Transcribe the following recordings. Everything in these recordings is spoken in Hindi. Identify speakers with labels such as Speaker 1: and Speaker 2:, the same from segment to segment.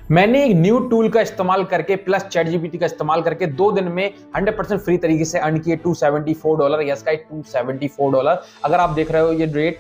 Speaker 1: मैंने एक न्यू टूल का इस्तेमाल करके प्लस चैट जीपीटी का इस्तेमाल करके 2 दिन में 100% फ्री तरीके से अर्न किए $274। Yes guys, $274। अगर आप देख रहे हो ये रेट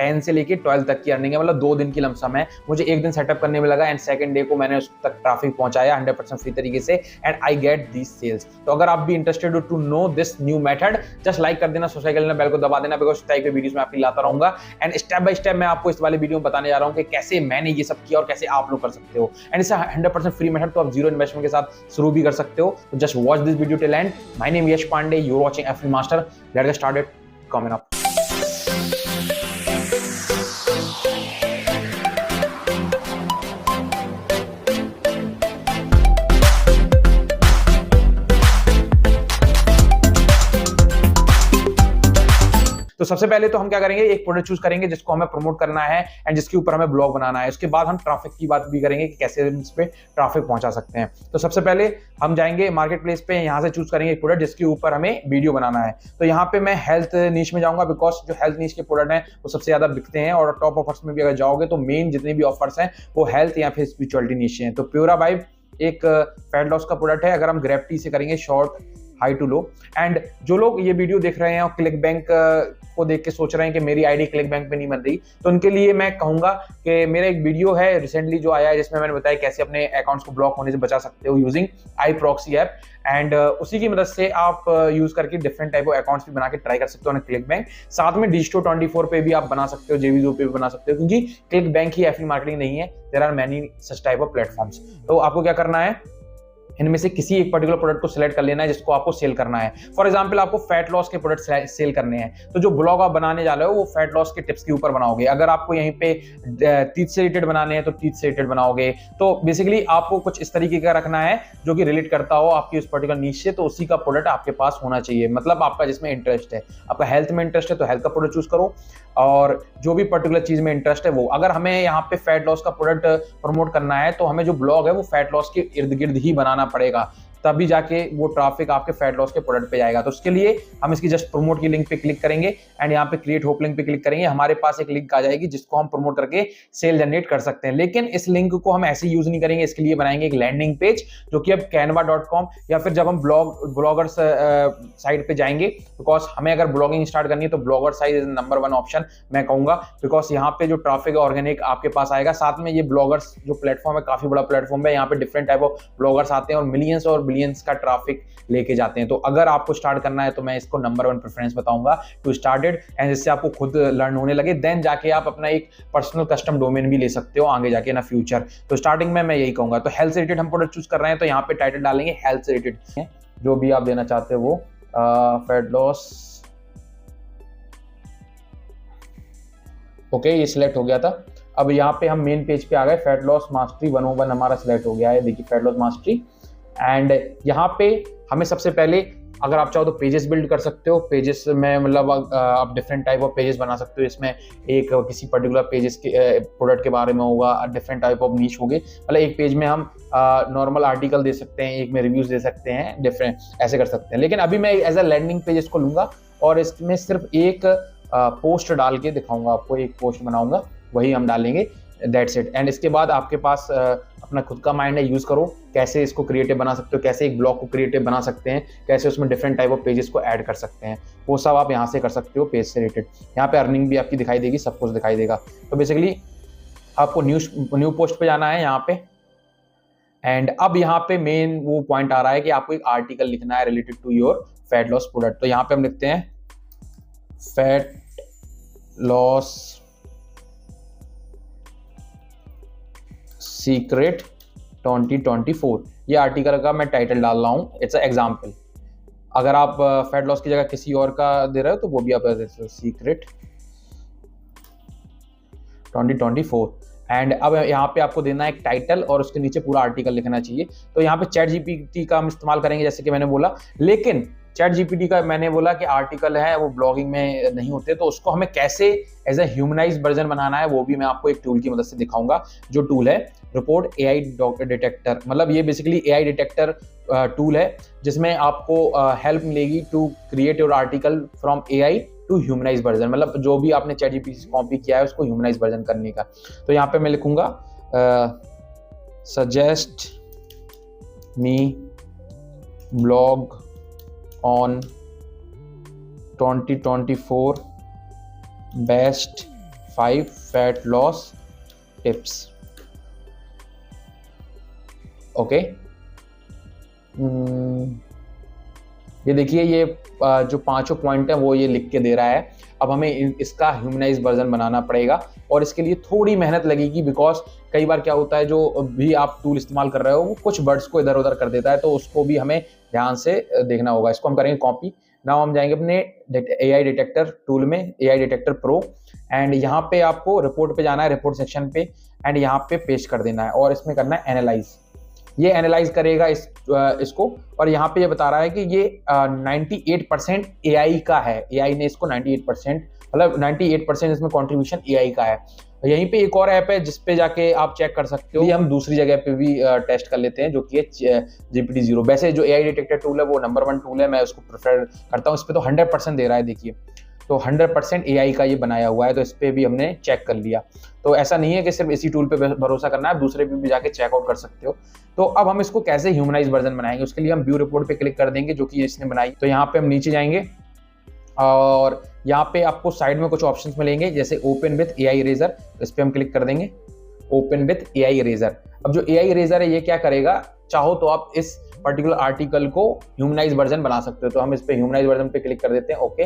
Speaker 1: 10 से लेके 12 तक की अर्निंग है, मतलब 2 दिन की लमसम है। मुझे एक दिन सेटअप करने में लगा एंड सेकंड डे को मैंने उस तक ट्रैफिक पहुंचाया 100% फ्री तरीके से and I get these sales. तो अगर आप भी इंटरेस्टेड हो to know this new method, just like कर देना, सब्सक्राइब कर लेना, बेल को दबा देना, बिकॉज इस टाइप के वीडियोस में आपकी लाता रहूंगा एंड स्टेप बाय स्टेप मैं आपको इस वाले वीडियो में बताने जा रहा हूं कि कैसे मैंने ये सब किया और कैसे आप लोग कर सकते हो। एंड इसे 100% फ्री मेथड, तो आप जीरो इन्वेस्टमेंट के साथ शुरू भी कर सकते हो। तो just watch this video till end. My name Yash Pandey, you are watching FL master. Let's get started. Comment up. तो सबसे पहले तो हम क्या करेंगे, एक प्रोडक्ट चूज करेंगे जिसको हमें प्रमोट करना है एंड जिसके ऊपर हमें ब्लॉग बनाना है। उसके बाद हम ट्रैफिक की बात भी करेंगे कि कैसे इस पे ट्रैफिक पहुंचा सकते हैं। तो सबसे पहले हम जाएंगे मार्केट प्लेस पे, यहाँ से चूज करेंगे एक प्रोडक्ट जिसके ऊपर हमें वीडियो बनाना है। तो यहाँ पे मैं हेल्थ नीश में जाऊंगा, बिकॉज जो हेल्थ नीश के प्रोडक्ट हैं वो सबसे ज्यादा बिकते हैं और टॉप ऑफर्स में भी अगर जाओगे तो मेन जितने भी ऑफर्स हैं वो हेल्थ या फिर स्पिरिचुअलिटी नीश हैं। तो प्योरा वाइब एक फैट लॉस का प्रोडक्ट है। अगर हम ग्रेविटी से करेंगे short high to low, and जो लोग ये वीडियो देख रहे हैं और क्लिक बैंक को देख के सोच रहे हैं कि मेरी आईडी क्लिक बैंक पे नहीं बन रही, तो उनके लिए मैं कहूंगा कि मेरा एक वीडियो है रिसेंटली जो आया है जिसमें मैंने बताया कैसे अपने अकाउंट्स को ब्लॉक होने से बचा सकते हो using I proxy app. And उसी की मदद से आप यूज करके डिफरेंट टाइप ऑफ अकाउंट्स भी बना के ट्राई कर सकते हो क्लिक बैंक। साथ में Digito24 पे भी आप बना सकते हो, जेवीजो पे भी बना सकते हो, क्योंकि क्लिक बैंक ही एफिलिएट मार्केटिंग नहीं है, there are many such type of platforms. तो आपको क्या करना है, इनमें से किसी एक पर्टिकुलर प्रोडक्ट को सिलेक्ट कर लेना है जिसको आपको सेल करना है। फॉर एग्जांपल आपको फैट लॉस के प्रोडक्ट सेल करने हैं, तो जो ब्लॉग आप बनाने जा रहे हो वो फैट लॉस के टिप्स के ऊपर बनाओगे। अगर आपको यहीं पे टीथ से रिलेटेड बनाने हैं तो टीथ से रिलेटेड बनाओगे। तो बेसिकली आपको कुछ इस तरीके का रखना है जो कि रिलेट करता हो आपकी उस पर्टिकुलर नीश से, तो उसी का प्रोडक्ट आपके पास होना चाहिए। मतलब आपका जिसमें इंटरेस्ट है, आपका हेल्थ में इंटरेस्ट है तो हेल्थ का प्रोडक्ट चूज करो, और जो भी पर्टिकुलर चीज में इंटरेस्ट है वो। अगर हमें यहाँ पे फैट लॉस का प्रोडक्ट प्रमोट करना है तो हमें जो ब्लॉग है वो फैट लॉस के इर्द गिर्द ही बनाना पड़ेगा, तभी जाके वो ट्रैफिक आपके फैट लॉस के प्रोडक्ट पे जाएगा। तो उसके लिए हम इसकी जस्ट प्रमोट की लिंक पे क्लिक करेंगे एंड यहाँ पे क्रिएट होप लिंक पे क्लिक करेंगे। हमारे पास एक लिंक आ जाएगी जिसको हम प्रमोट करके सेल जनरेट कर सकते हैं। लेकिन इस लिंक को हम ऐसे यूज नहीं करेंगे, इसके लिए बनाएंगे एक लैंडिंग पेज जो कि अब canva.com या फिर जब हम ब्लॉगर्स साइट पे जाएंगे, बिकॉज हमें अगर ब्लॉगिंग स्टार्ट करनी है तो blogger site is number 1 option मैं कहूंगा, बिकॉज यहाँ पे जो ट्रैफिक ऑर्गेनिक आपके पास आएगा। साथ में ये ब्लॉगर्स जो प्लेटफॉर्म है काफी बड़ा प्लेटफॉर्म है, यहाँ पे डिफरेंट टाइप ऑफ ब्लॉगर्स आते हैं और मिलियंस और बिलियंस का ट्रैफिक लेके जाते हैं। तो अगर आपको स्टार्ट करना है तो मैं इसको नंबर 1 प्रेफरेंस बताऊंगा टू स्टार्टेड, एंड इससे आपको खुद लर्न होने लगे, देन जाके आप अपना एक पर्सनल कस्टम डोमेन भी ले सकते हो आगे जाके ना फ्यूचर। तो स्टार्टिंग में मैं यही कहूंगा। तो हेल्थ से रिलेटेड हम प्रोडक्ट चूज कर रहे हैं, तो यहाँ पे टाइटल डालेंगे हेल्थ से रिलेटेड, जो भी आप देना चाहते हो वो फैट लॉस। ओके, ये सिलेक्ट हो गया था। अब यहाँ पे हम मेन पेज पे आ गए, फैट लॉस मास्टरी 101 हमारा सिलेक्ट हो गया है। देखिए फैट लॉस मास्टरी, एंड यहाँ पे हमें सबसे पहले अगर आप चाहो तो पेजेस बिल्ड कर सकते हो। पेजेस में मतलब आप डिफरेंट टाइप ऑफ पेजेस बना सकते हो। इसमें एक किसी पर्टिकुलर पेजेस के प्रोडक्ट के बारे में होगा, डिफरेंट टाइप ऑफ नीश होगे। मतलब एक पेज में हम नॉर्मल आर्टिकल दे सकते हैं, एक में रिव्यूज दे सकते हैं, डिफरेंट ऐसे कर सकते हैं। लेकिन अभी मैं एज अ लैंडिंग पेज इसको लूंगा और इसमें सिर्फ एक पोस्ट डाल के दिखाऊंगा आपको, एक पोस्ट बनाऊंगा वही हम डालेंगे, दैट्स इट। एंड इसके बाद आपके पास अपना खुद का माइंड है, यूज करो कैसे इसको क्रिएटिव बना सकते हो, कैसे एक ब्लॉग को क्रिएटिव बना सकते हैं, कैसे उसमें डिफरेंट टाइप ऑफ पेजेस को ऐड कर सकते हैं, वो सब आप यहाँ से कर सकते हो पेज से रिलेटेड। यहाँ पे अर्निंग भी आपकी दिखाई देगी, सब कुछ दिखाई देगा। तो बेसिकली आपको न्यू पोस्ट पे जाना है यहाँ पे, एंड अब यहाँ पे मेन वो पॉइंट आ रहा है कि आपको एक आर्टिकल लिखना है related to your fat loss product. तो यहाँ पे हम लिखते हैं फैट लॉस सीक्रेट 2024, ये आर्टिकल का मैं टाइटल डाल रहा हूं, इट्स एग्जाम्पल। अगर आप फैट लॉस की जगह किसी और का दे रहे हो तो वो भी आप सीक्रेट 2024। एंड अब यहाँ पे आपको देना है एक टाइटल और उसके नीचे पूरा आर्टिकल लिखना चाहिए। तो यहाँ पे चैट जीपीटी का हम इस्तेमाल करेंगे जैसे कि मैंने बोला, लेकिन चैट जीपीटी का मैंने बोला कि आर्टिकल है वो ब्लॉगिंग में नहीं होते, तो उसको हमें कैसे एज ए ह्यूमनाइज्ड वर्जन बनाना है वो भी मैं आपको एक टूल की मदद से दिखाऊंगा। जो टूल है रिपोर्ट एआई डिटेक्टर, मतलब ये बेसिकली एआई डिटेक्टर टूल है जिसमें आपको हेल्प मिलेगी to create your article from AI to humanize version, मतलब जो भी आपने चैट जीपीटी से कॉपी किया है उसको ह्यूमनाइज वर्जन करने का। तो यहाँ पे मैं लिखूंगा suggest me blog on 2024 best 5 fat loss tips. Okay, ये देखिए, ये जो पांचों पॉइंट है वो ये लिख के दे रहा है। अब हमें इसका ह्यूमनाइज वर्जन बनाना पड़ेगा और इसके लिए थोड़ी मेहनत लगेगी, बिकॉज कई बार क्या होता है, जो भी आप टूल इस्तेमाल कर रहे हो वो कुछ वर्ड्स को इधर उधर कर देता है, तो उसको भी हमें ध्यान से देखना होगा। इसको हम करेंगे कॉपी। नाउ हम जाएंगे अपने AI डिटेक्टर टूल में, AI डिटेक्टर प्रो, एंड यहाँ पे आपको रिपोर्ट पे जाना है, रिपोर्ट सेक्शन पे, एंड यहाँ पे पेस्ट कर देना है और इसमें करना है एनालाइज। ये एनालाइज करेगा इसको, और यहाँ पे ये बता रहा है कि ये 98% AI का है। AI ने इसको 98%, मतलब 98% इसमें कंट्रीब्यूशन AI का है। यहीं पे एक और ऐप है जिस पे जाके आप चेक कर सकते हो। ये हम दूसरी जगह पे भी टेस्ट कर लेते हैं, जो कि है GPT-0। वैसे जो AI डिटेक्टर टूल है वो नंबर 1 टूल है, मैं उसको प्रेफर करता हूँ। इस पे तो 100% दे रहा है, देखिए, तो 100% AI का ये बनाया हुआ है, तो इस पे भी हमने चेक कर लिया। तो ऐसा नहीं है कि सिर्फ इसी टूल पे भरोसा करना है, दूसरे पे भी जाके चेकआउट कर सकते हो। तो अब हम इसको कैसे ह्यूमनाइज वर्जन बनाएंगे, उसके लिए हम व्यू रिपोर्ट पे क्लिक कर देंगे, जो कि इसने बनाई। तो यहाँ पे हम नीचे जाएंगे और यहाँ पे आपको साइड में कुछ ऑप्शंस मिलेंगे, जैसे ओपन विथ AI इरेजर, इस पे हम क्लिक कर देंगे, ओपन विथ AI इरेजर। अब जो AI इरेजर है ये क्या करेगा, चाहो तो आप इस पर्टिकुलर आर्टिकल को ह्यूमनाइज वर्जन बना सकते हो। तो हम इस पे ह्यूमनाइज वर्जन पे क्लिक कर देते हैं, ओके,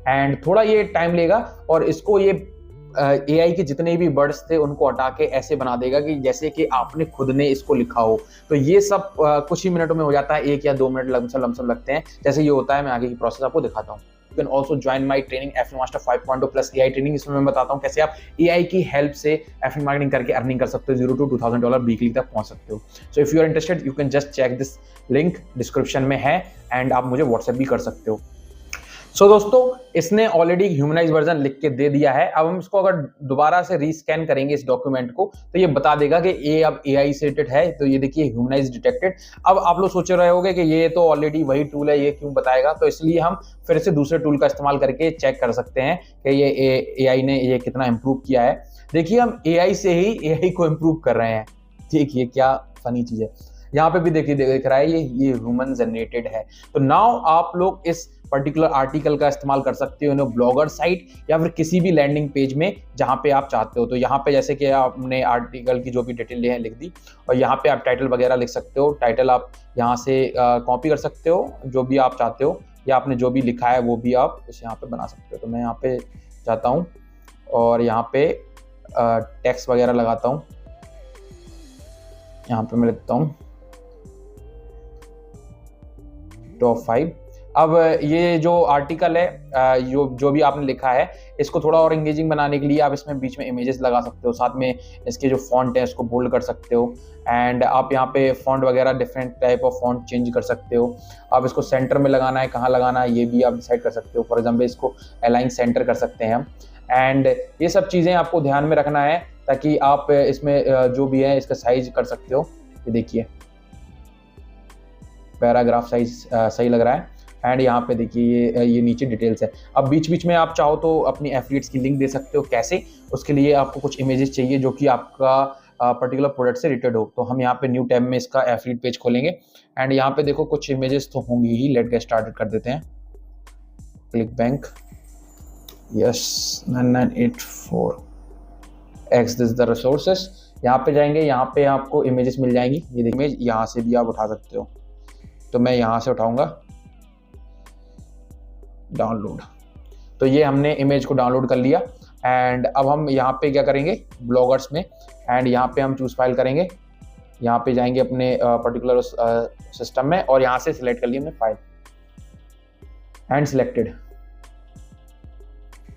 Speaker 1: एंड थोड़ा ये टाइम लेगा और इसको ये AI के जितने भी वर्ड्स थे उनको हटा के ऐसे बना देगा कि जैसे कि आपने खुद ने इसको लिखा हो। तो ये सब कुछ ही मिनटों में हो जाता है, 1 या 2 मिनट लमसम लगते हैं। जैसे ये होता है, मैं आगे की प्रोसेस आपको दिखाता हूँ। You can also join my training FA Master 5.0 plus AI training. इसमें मैं बताता हूँ कैसे आप AI की हेल्प से FA मार्केटिंग करके अर्निंग कर सकते हो, $0 to $2,000 वीकली तक पहुंच सकते हो। So if you are interested you can just check this link, description में है, एंड आप मुझे व्हाट्सएप भी कर सकते हो। सो दोस्तों, इसने ऑलरेडी ह्यूमनाइज वर्जन लिख के दे दिया है। अब हम इसको अगर दोबारा से रीस्कैन करेंगे इस डॉक्यूमेंट को, तो ये बता देगा कि ये अब AI से रिलेटेड है। तो ये देखिए, ह्यूमनाइज डिटेक्टेड। अब आप लोग सोच रहे होंगे कि ये तो ऑलरेडी वही टूल है, ये क्यों बताएगा। तो इसलिए हम फिर से दूसरे टूल का इस्तेमाल करके चेक कर सकते हैं कि ये AI ने ये कितना इंप्रूव किया है। देखिए, हम AI से ही AI को इंप्रूव कर रहे हैं। देखिए क्या फनी चीज है, यहाँ पे भी देखिए देख रहा है ये ह्यूमन जनरेटेड है। तो नाउ आप लोग इस पर्टिकुलर आर्टिकल का इस्तेमाल कर सकते हो ब्लॉगर साइट या फिर किसी भी लैंडिंग पेज में जहाँ पे आप चाहते हो। तो यहाँ पे जैसे कि आपने आर्टिकल की जो भी डिटेल है लिख दी, और यहाँ पे आप टाइटल वगैरह लिख सकते हो। टाइटल आप यहाँ से कॉपी कर सकते हो जो भी आप चाहते हो, या आपने जो भी लिखा है वो भी आप इस यहाँ पे बना सकते हो। तो मैं यहाँ पे जाता हूँ और यहाँ पे टेक्स्ट वगैरह लगाता हूँ। यहाँ पे मैं लिखता हूँ टॉप 5। अब ये जो आर्टिकल है, जो भी आपने लिखा है, इसको थोड़ा और एंगेजिंग बनाने के लिए आप इसमें बीच में इमेजेस लगा सकते हो। साथ में इसके जो फॉन्ट है उसको बोल्ड कर सकते हो, एंड आप यहाँ पे फॉन्ट वगैरह different type of font change कर सकते हो। आप इसको सेंटर में लगाना है, कहाँ लगाना है ये भी आप डिसाइड कर सकते हो। फॉर एग्जाम्पल इसको अलाइन सेंटर कर सकते हैं हम, एंड ये सब चीज़ें आपको ध्यान में रखना है ताकि आप इसमें जो भी है इसका साइज कर सकते हो। ये देखिए पैराग्राफ साइज सही लग रहा है, एंड यहाँ पे देखिए ये नीचे डिटेल्स है। अब बीच बीच में आप चाहो तो अपनी एफिलिएट्स की लिंक दे सकते हो। कैसे, उसके लिए आपको कुछ इमेजेस चाहिए जो कि आपका पर्टिकुलर प्रोडक्ट से रिलेटेड हो। तो हम यहाँ पे न्यू टैब में इसका एफिलिएट पेज खोलेंगे, एंड यहाँ पे देखो कुछ इमेजेस तो होंगी ही। लेट गेट स्टार्टेड कर देते हैं। Click bank, yes 9984 x this the resources. यहाँ पे जाएंगे, यहाँ पे आपको इमेजेस मिल जाएंगी। ये इमेज यहाँ से भी आप उठा सकते हो। तो मैं यहाँ से उठाऊंगा डाउनलोड। तो ये हमने इमेज को डाउनलोड कर लिया, एंड अब हम यहाँ पे क्या करेंगे ब्लॉगर्स में, एंड यहाँ पे हम चूज फाइल करेंगे। यहाँ पे जाएंगे अपने पर्टिकुलर सिस्टम में और यहाँ से सिलेक्ट कर लिया हमने फाइल, एंड सिलेक्टेड।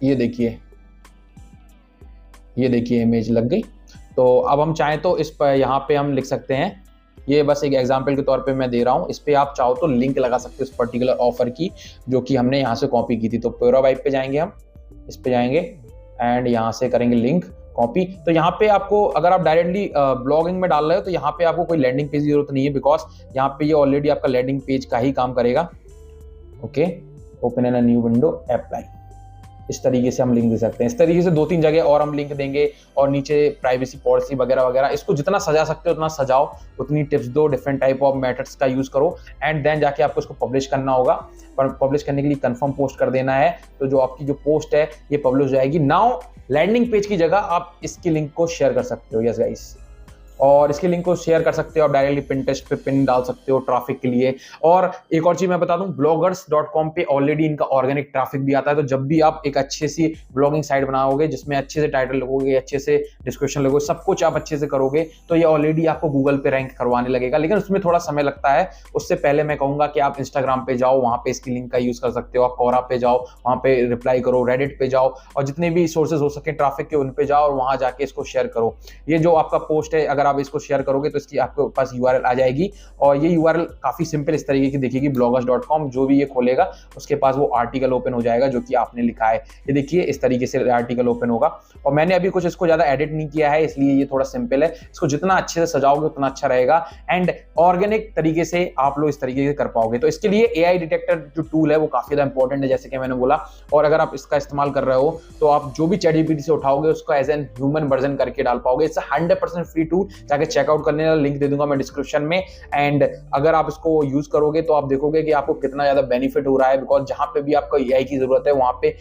Speaker 1: ये देखिए इमेज लग गई। तो अब हम चाहें तो इस पर यहाँ पे हम लिख सकते हैं, ये बस एक एग्जांपल के तौर पे मैं दे रहा हूँ। इस पे आप चाहो तो लिंक लगा सकते हो इस पर्टिकुलर ऑफर की, जो कि हमने यहाँ से कॉपी की थी। तो प्योरा वाइब पे जाएंगे, हम इस पे जाएंगे एंड यहाँ से करेंगे लिंक कॉपी। तो यहाँ पे आपको अगर आप डायरेक्टली ब्लॉगिंग में डाल रहे हो तो यहाँ पे आपको कोई लैंडिंग पेज की जरूरत नहीं है, बिकॉज यहाँ पे ये ऑलरेडी आपका लैंडिंग पेज का ही काम करेगा। Okay, open in a new window, apply. इस तरीके से हम लिंक दे सकते हैं। इस तरीके से 2-3 जगह और हम लिंक देंगे और नीचे प्राइवेसी पॉलिसी वगैरह वगैरह। इसको जितना सजा सकते हो उतना सजाओ, उतनी टिप्स दो, डिफरेंट टाइप ऑफ मेथड्स का यूज करो एंड देन जाके आपको इसको पब्लिश करना होगा। पर पब्लिश करने के लिए कंफर्म पोस्ट कर देना है, तो जो आपकी जो पोस्ट है ये पब्लिश हो जाएगी। नाउ लैंडिंग पेज की जगह आप इसकी लिंक को शेयर कर सकते हो। यस गाइस, और इसके लिंक को शेयर कर सकते हो आप डायरेक्टली पिंटरेस्ट पे पिन डाल सकते हो ट्रैफिक के लिए। और एक और चीज मैं बता दूं, bloggers.com पे ऑलरेडी इनका ऑर्गेनिक ट्रैफिक भी आता है। तो जब भी आप एक अच्छे सी ब्लॉगिंग साइट बनाओगे जिसमें अच्छे से टाइटल लगोगे, अच्छे से डिस्क्रिप्शन लगोगे, सब कुछ आप अच्छे से करोगे, तो ये ऑलरेडी आपको गूगल पे रैंक करवाने लगेगा। लेकिन उसमें थोड़ा समय लगता है। उससे पहले मैं कहूंगा कि आप इंस्टाग्राम पे जाओ, वहां पे इसकी लिंक का यूज कर सकते हो। आप कोरा पे जाओ, वहां पे रिप्लाई करो, रेडिट पे जाओ और जितने भी सोर्सेज हो सके ट्रैफिक के उन पे जाओ और वहां जाके इसको शेयर करो। ये जो आपका पोस्ट है, अगर आप इसको शेयर करोगे तो इसकी आपके पास यूआरएल आ जाएगी और ये यूआरएल काफी सिंपल इस तरीके की दिखेगी। bloggers.com जो भी ये खोलेगा उसके पास वो आर्टिकल ओपन हो जाएगा जो कि आपने लिखा है। ये देखिए इस तरीके से आर्टिकल ओपन होगा और मैंने अभी कुछ इसको ज्यादा एडिट नहीं किया है, इसलिए ये थोड़ा सिंपल है। इसको जितना अच्छे से सजाओगे उतना अच्छा रहेगा एंड ऑर्गेनिक तरीके से आप लोग इस तरीके से कर पाओगे। तो इसके लिए एआई डिटेक्टर जो टूल है वो काफी ज्यादा इंपॉर्टेंट है, जैसे कि मैंने बोला। और अगर आप इसका इस्तेमाल कर रहे हो तो आप जो भी चैटजीपीटी से उठाओगे उसको एज एन ह्यूमन वर्जन करके डाल पाओगे। इट्स 100% फ्री टूल, जाके चेकआउट करने का लिंक दे दूंगा मैं डिस्क्रिप्शन में। एंड अगर आप इसको यूज करोगे तो आप देखोगे कि आपको कितना ज्यादा बेनिफिट हो रहा है, बिकॉज जहां पे भी आपको एआई की जरूरत है वहां पे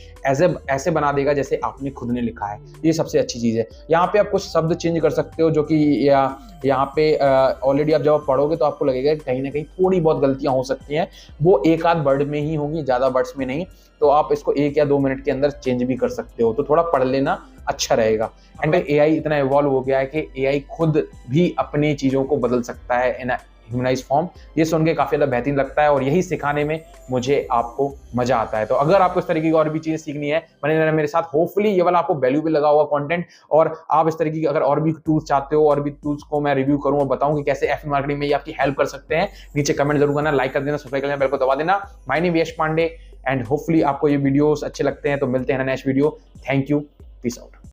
Speaker 1: ऐसे बना देगा जैसे आपने खुद ने लिखा है। ये सबसे अच्छी चीज है। यहाँ पे आप कुछ शब्द चेंज कर सकते हो जो कि यहाँ पे ऑलरेडी आप जब पढ़ोगे तो आपको लगेगा कहीं ना कहीं थोड़ी बहुत गलतियां हो सकती हैं, वो एक आध वर्ड में ही होंगी, ज्यादा वर्ड्स में नहीं। तो आप इसको 1 या 2 मिनट के अंदर चेंज भी कर सकते हो, तो थोड़ा पढ़ लेना अच्छा रहेगा। एंड एआई इतना इवॉल्व हो गया है कि एआई खुद भी अपनी चीजों को बदल सकता है इन ह्यूमनाइज फॉर्म। ये सुन के काफी ज्यादा बेहतरीन लगता है और यही सिखाने में मुझे आपको मजा आता है। तो अगर आपको इस तरीके की और भी चीजें सीखनी है बने रहना मेरे साथ। होपफुली ये वाला आपको वैल्यू भी लगा हुआ कंटेंट, और आप इस तरीके की अगर और भी टूल्स चाहते हो और भी टूल्स को मैं रिव्यू करूं और बताऊं कि कैसे एफएम मार्केटिंग में ये आपकी हेल्प कर सकते हैं, नीचे कमेंट जरूर करना, लाइक कर देना, सब्सक्राइब कर देना, बेल को दबा देना। My name Yash Pandey and hopefully आपको ये वीडियोस अच्छे लगते हैं। तो मिलते हैं next video. Thank you, peace out.